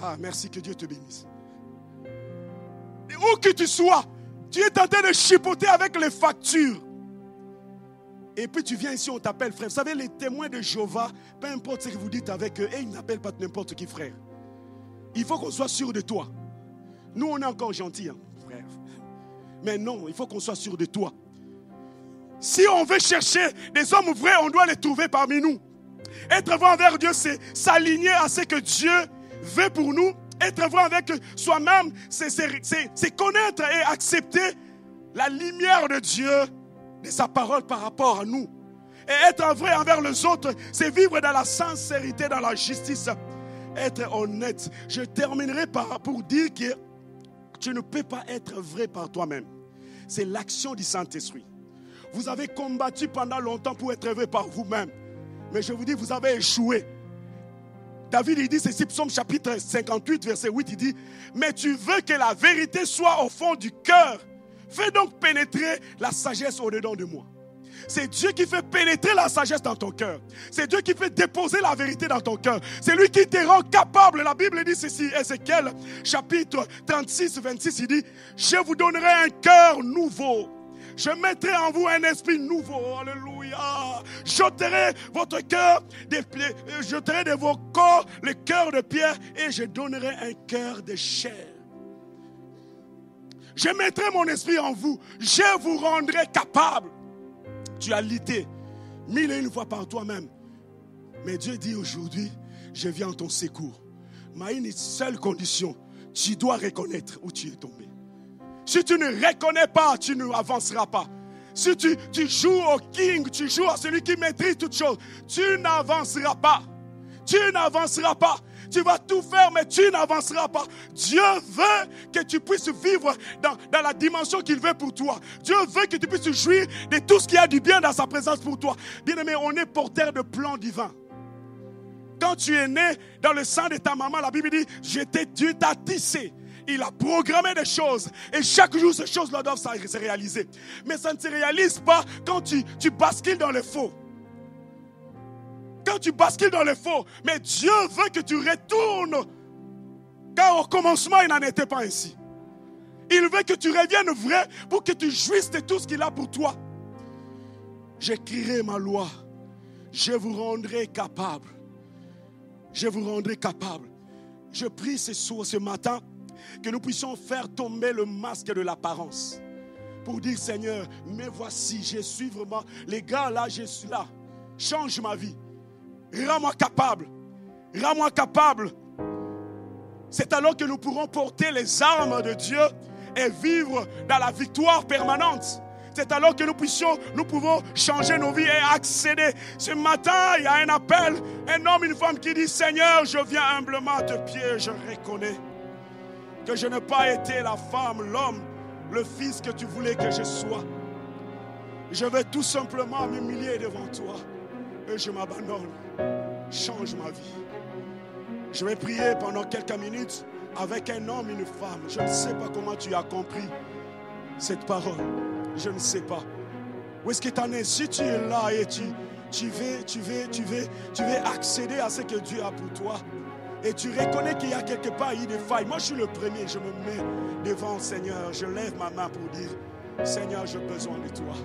Ah, merci, que Dieu te bénisse. Et où que tu sois, tu es en train de chipoter avec les factures. Et puis tu viens ici, on t'appelle frère. Vous savez, les témoins de Jéhovah, peu importe ce que vous dites avec eux, et ils n'appellent pas n'importe qui frère. Il faut qu'on soit sûr de toi. Nous, on est encore gentils, hein, frère. Mais non, il faut qu'on soit sûr de toi. Si on veut chercher des hommes vrais, on doit les trouver parmi nous. Être vrai envers Dieu, c'est s'aligner à ce que Dieu veut pour nous. Être vrai avec soi-même, c'est connaître et accepter la lumière de Dieu, de sa parole par rapport à nous. Et être vrai envers les autres, c'est vivre dans la sincérité, dans la justice. Être honnête. Je terminerai pour dire que tu ne peux pas être vrai par toi-même. C'est l'action du Saint-Esprit. Vous avez combattu pendant longtemps pour être vrai par vous-même. Mais je vous dis, vous avez échoué. David, il dit ceci, Psaume chapitre 58, verset 8, il dit, mais tu veux que la vérité soit au fond du cœur. Fais donc pénétrer la sagesse au-dedans de moi. C'est Dieu qui fait pénétrer la sagesse dans ton cœur. C'est Dieu qui fait déposer la vérité dans ton cœur. C'est lui qui te rend capable. La Bible dit ceci, Ézéchiel, chapitre 36, 26, il dit, je vous donnerai un cœur nouveau. Je mettrai en vous un esprit nouveau. Alléluia. J'ôterai votre cœur, j'ôterai de vos corps le cœur de pierre et je donnerai un cœur de chair. Je mettrai mon esprit en vous. Je vous rendrai capable. Tu as lutté 1001 fois par toi-même. Mais Dieu dit aujourd'hui, je viens en ton secours. Mais une seule condition, tu dois reconnaître où tu es tombé. Si tu ne reconnais pas, tu n'avanceras pas. Si tu joues au king, tu joues à celui qui maîtrise toutes choses, tu n'avanceras pas. Tu n'avanceras pas. Tu vas tout faire, mais tu n'avanceras pas. Dieu veut que tu puisses vivre dans la dimension qu'il veut pour toi. Dieu veut que tu puisses jouir de tout ce qui a du bien dans sa présence pour toi. Bien-aimé, on est porteur de plans divins. Quand tu es né dans le sang de ta maman, la Bible dit, Dieu t'a tissé. Il a programmé des choses. Et chaque jour, ces choses-là doivent se réaliser. Mais ça ne se réalise pas quand tu bascules dans le faux. Quand tu bascules dans le faux, mais Dieu veut que tu retournes. Car au commencement, il n'en était pas ainsi. Il veut que tu reviennes vrai pour que tu jouisses de tout ce qu'il a pour toi. J'écrirai ma loi. Je vous rendrai capable. Je vous rendrai capable. Je prie ce matin que nous puissions faire tomber le masque de l'apparence. Pour dire, Seigneur, mais voici, je suis vraiment, les gars là, je suis là. Change ma vie. Rends-moi capable. Rends-moi capable. C'est alors que nous pourrons porter les armes de Dieu et vivre dans la victoire permanente. C'est alors que nous pouvons changer nos vies et accéder. Ce matin, il y a un appel, un homme, une femme qui dit, Seigneur, je viens humblement à tes pieds, je reconnais que je n'ai pas été la femme, l'homme, le fils que tu voulais que je sois. Je vais tout simplement m'humilier devant toi et je m'abandonne. Change ma vie. Je vais prier pendant quelques minutes avec un homme et une femme. Je ne sais pas comment tu as compris cette parole. Je ne sais pas. Où est-ce que tu en es? Si tu es là et tu veux accéder à ce que Dieu a pour toi, et tu reconnais qu'il y a quelque part des failles. Moi, je suis le premier. Je me mets devant le Seigneur. Je lève ma main pour dire, Seigneur, j'ai besoin de toi.